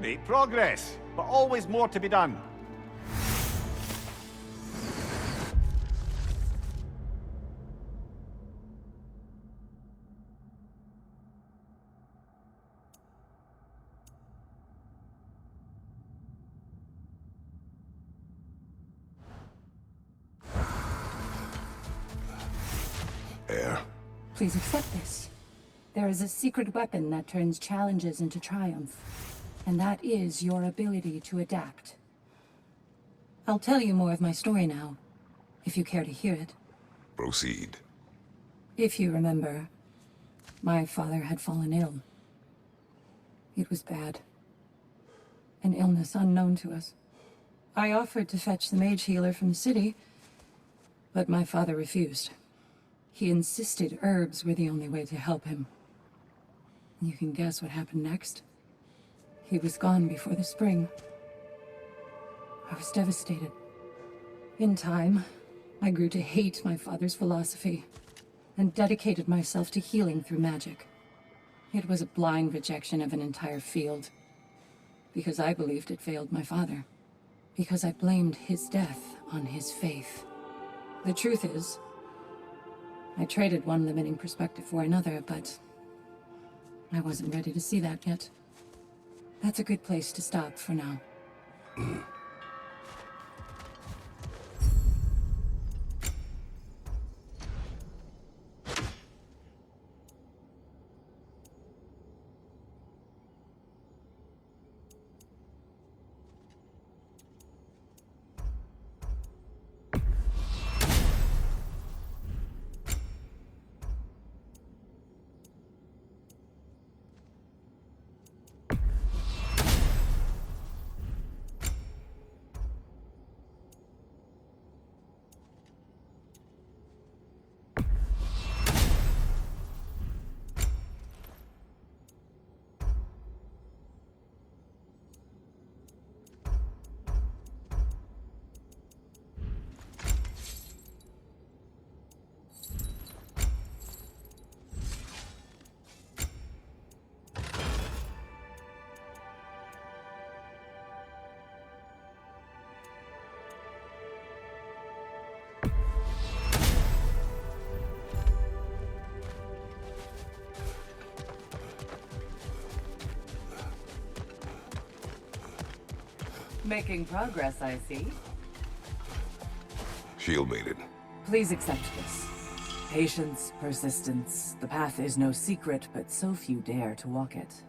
Great progress, but always more to be done. Air. Please accept this. There is a secret weapon that turns challenges into triumph. And that is your ability to adapt. I'll tell you more of my story now, if you care to hear it. Proceed. If you remember, my father had fallen ill. It was bad. An illness unknown to us. I offered to fetch the mage healer from the city, but my father refused. He insisted herbs were the only way to help him. You can guess what happened next. He was gone before the spring. I was devastated. In time, I grew to hate my father's philosophy, and dedicated myself to healing through magic. It was a blind rejection of an entire field, because I believed it failed my father. Because I blamed his death on his faith. The truth is, I traded one limiting perspective for another, but I wasn't ready to see that yet. That's a good place to stop for now. Making progress, I see. Shield mated. Please accept this. Patience, persistence. The path is no secret, but so few dare to walk it.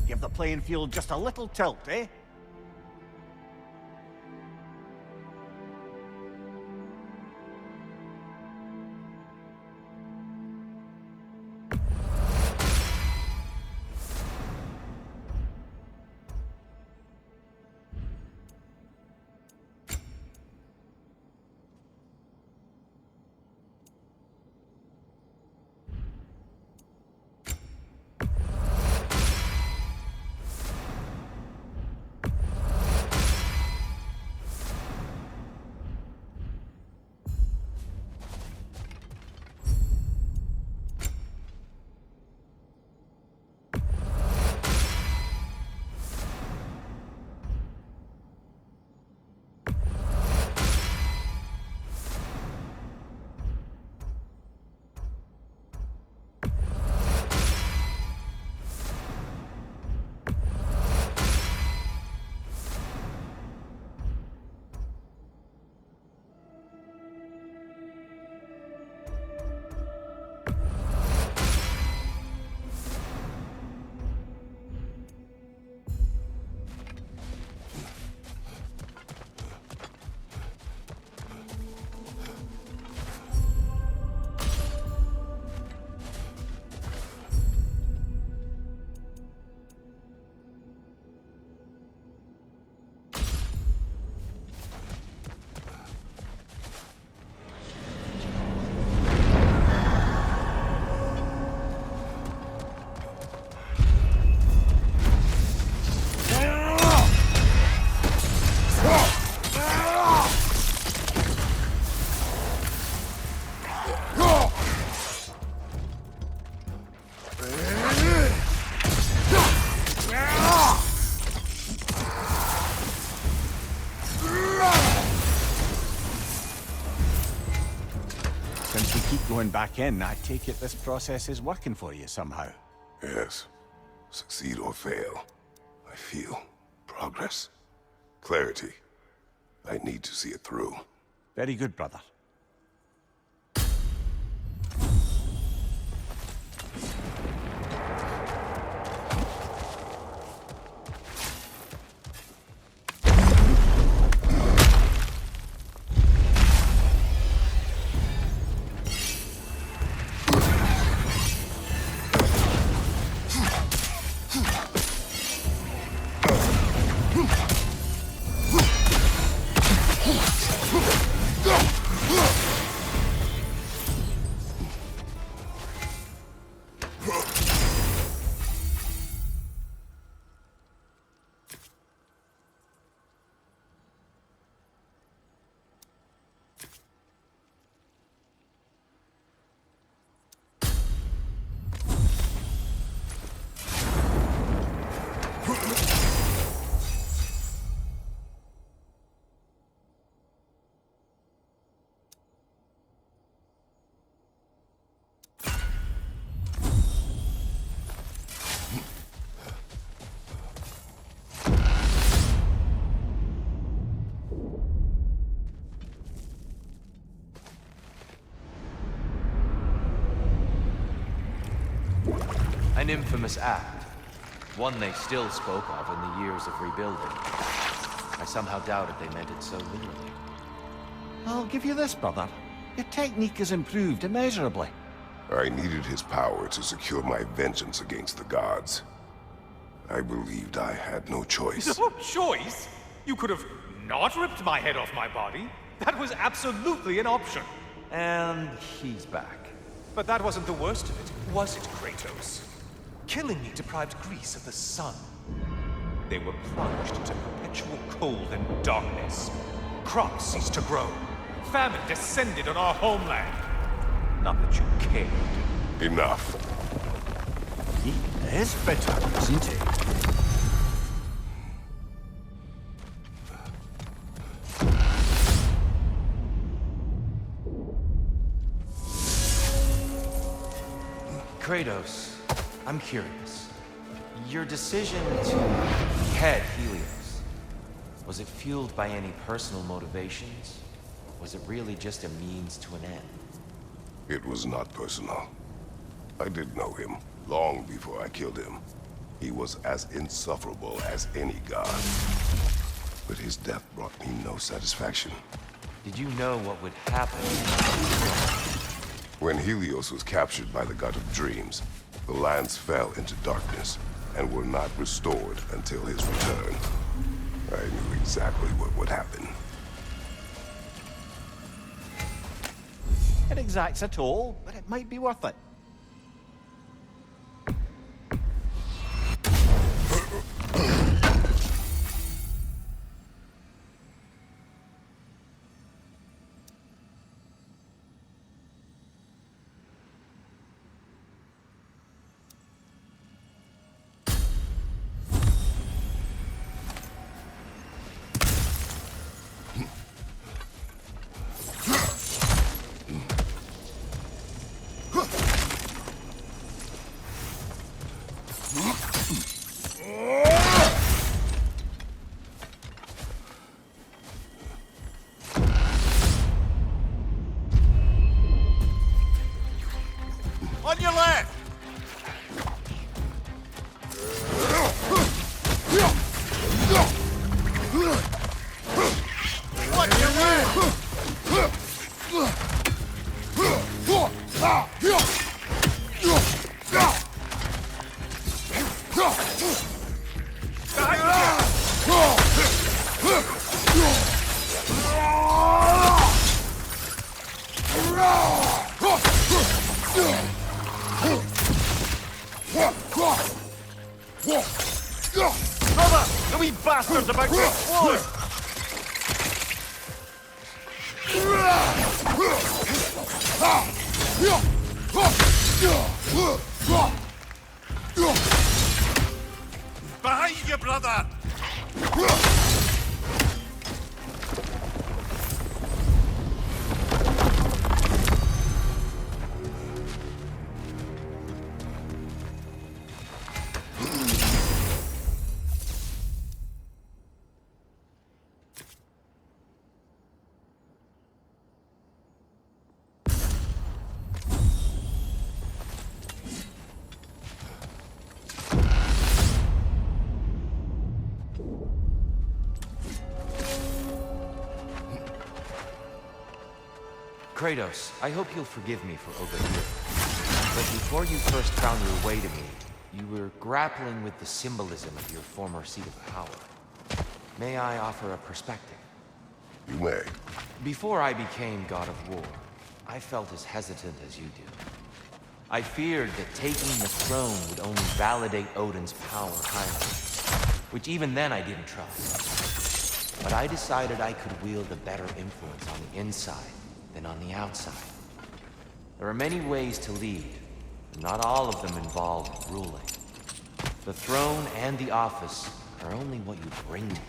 Give the playing field just a little tilt, eh? going back in, I take it this process is working for you somehow. Yes. Succeed or fail, I feel progress. Clarity. I need to see it through. Very good, brother. An infamous act. One they still spoke of in the years of rebuilding. I somehow doubted they meant it so literally. I'll give you this, brother. Your technique has improved immeasurably. I needed his power to secure my vengeance against the gods. I believed I had no choice. No choice? You could have not ripped my head off my body. That was absolutely an option. And he's back. But that wasn't the worst of it, was it, Kratos? Killing me deprived Greece of the sun. They were plunged into perpetual cold and darkness. Crops ceased to grow. Famine descended on our homeland. Not that you cared. Enough. He is bitter, isn't he? Kratos, I'm curious. Your decision to head Helios, was it fueled by any personal motivations? Was it really just a means to an end? It was not personal. I did know him, long before I killed him. He was as insufferable as any god. But his death brought me no satisfaction. Did you know what would happen? When Helios was captured by the god of dreams, the lands fell into darkness and were not restored until his return. I knew exactly what would happen. It exacts a toll, but it might be worth it. On your left! On your Brother, the wee bastard's about to explode! Behind you, brother! Kratos, I hope you'll forgive me for overhearing. But before you first found your way to me, you were grappling with the symbolism of your former seat of power. May I offer a perspective? You may. Before I became God of War, I felt as hesitant as you do. I feared that taking the throne would only validate Odin's power highly, which even then I didn't trust. But I decided I could wield a better influence on the inside than on the outside. There are many ways to lead, and not all of them involve ruling. The throne and the office are only what you bring to them.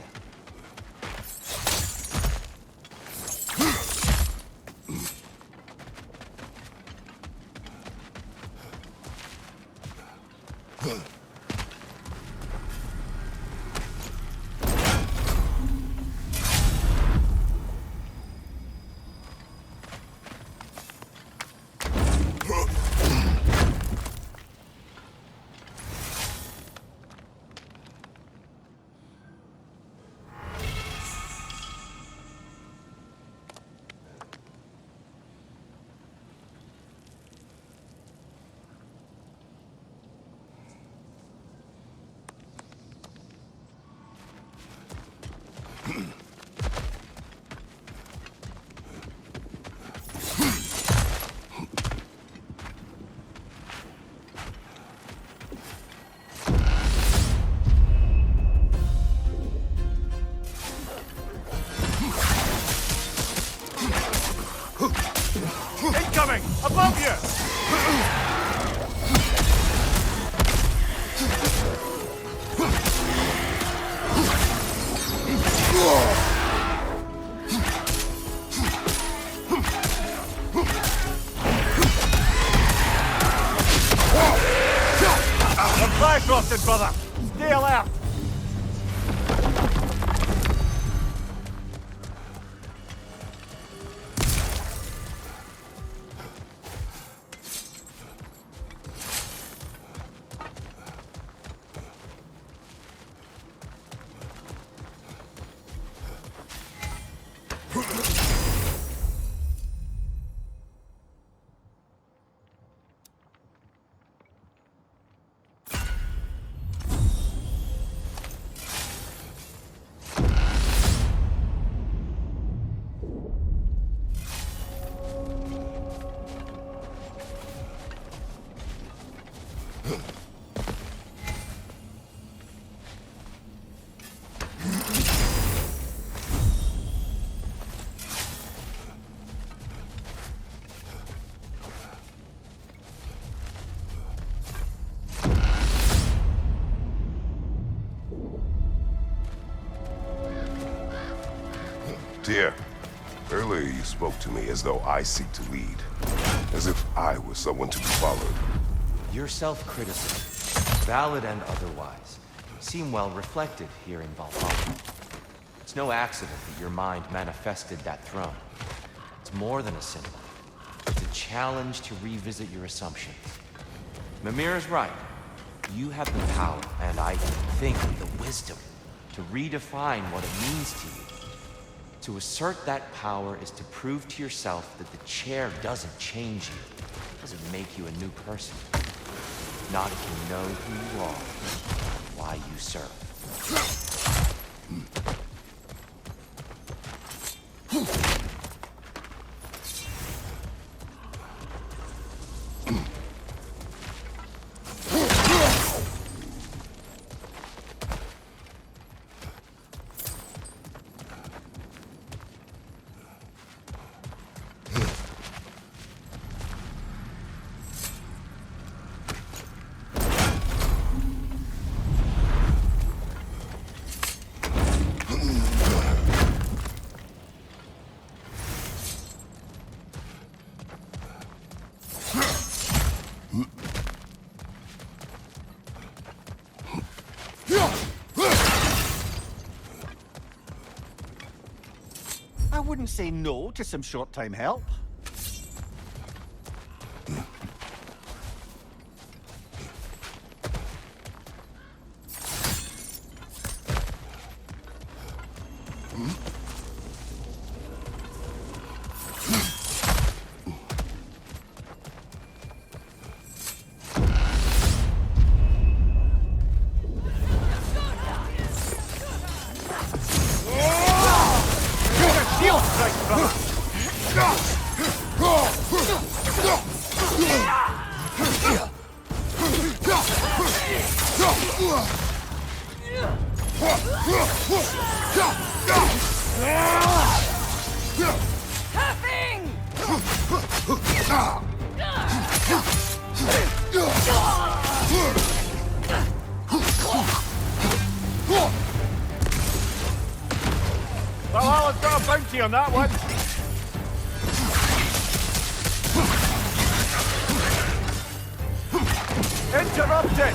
Incoming! Above you! They're flash rotted, brother! Stay alert! Dear, earlier you spoke to me as though I seek to lead. As if I were someone to be followed. Your self-criticism, valid and otherwise, seem well reflected here in Valhalla. It's no accident that your mind manifested that throne. It's more than a symbol. It's a challenge to revisit your assumptions. Mimir is right. You have the power, and I think the wisdom, to redefine what it means to you. To assert that power is to prove to yourself that the chair doesn't change you, doesn't make you a new person. Not if you know who you are, why you serve. I wouldn't say no to some short-time help. Valhalla's got a bounty on that one. Interrupted!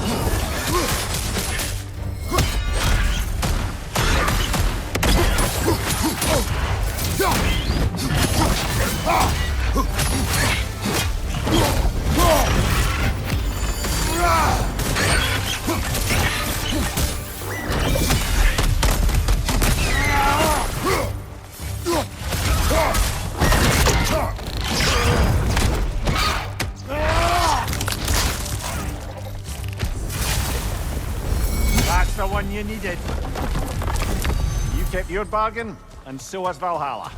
That's the one you needed. You kept your bargain, and so has Valhalla.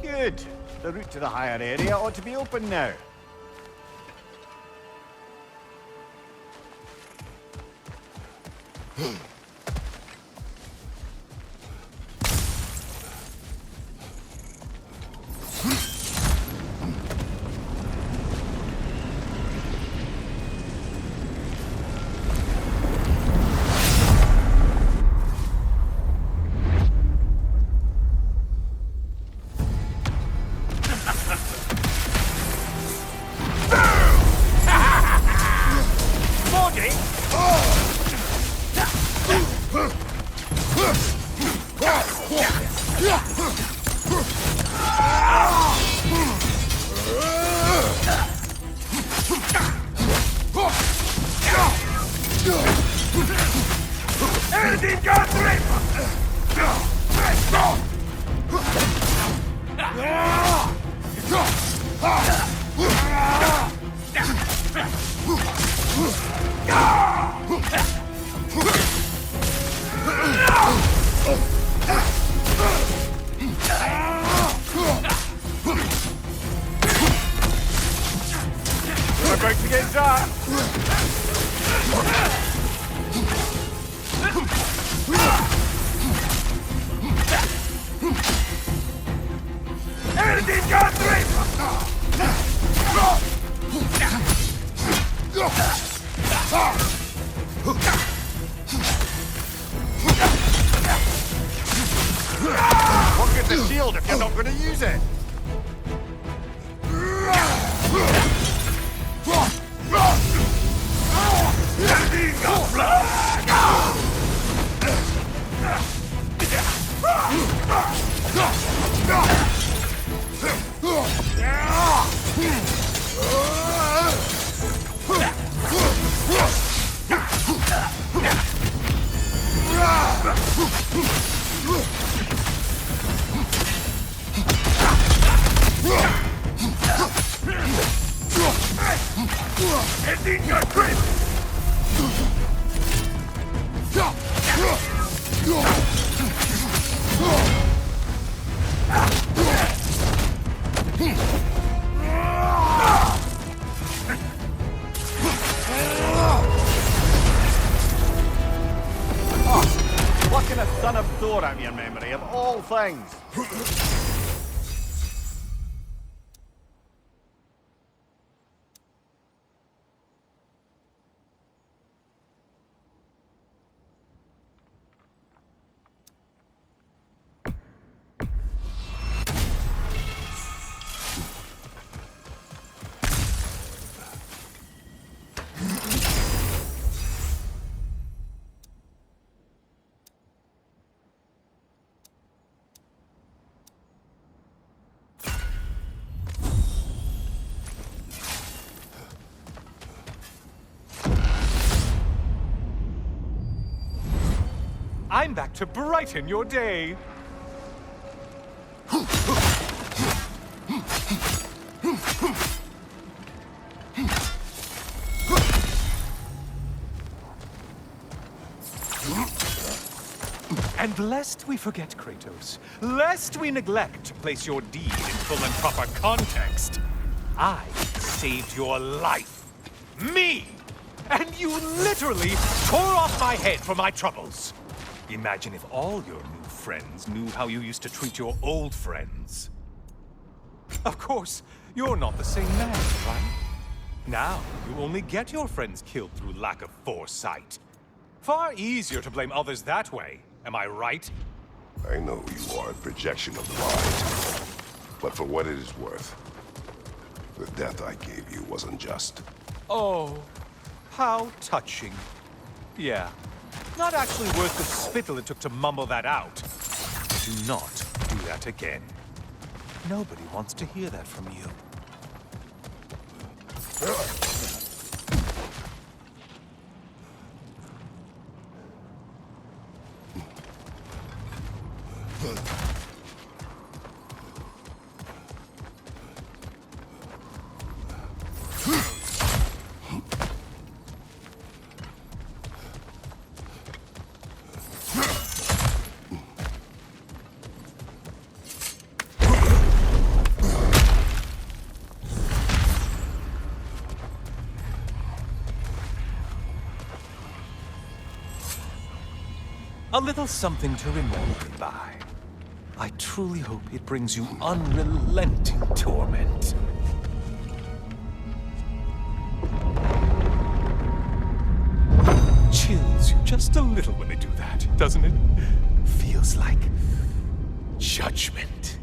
Good. The route to the higher area ought to be open now. We're about to get dark. Everything got Look at the shield if you're not going to use it. Plucking a son of Thor out of your memory, of all things. I'm back to brighten your day. And lest we forget, Kratos, lest we neglect to place your deed in full and proper context, I saved your life. Me! And you literally tore off my head for my troubles. Imagine if all your new friends knew how you used to treat your old friends. Of course, you're not the same man, right? Now, you only get your friends killed through lack of foresight. Far easier to blame others that way, am I right? I know you are a projection of the mind. But for what it is worth, the death I gave you wasn't just. Oh, how touching. Yeah, not actually worth the spittle it took to mumble that out. Do not do that again. Nobody wants to hear that from you. A little something to remember me by. I truly hope it brings you unrelenting torment. Chills you just a little when they do that, doesn't it? Feels like judgment.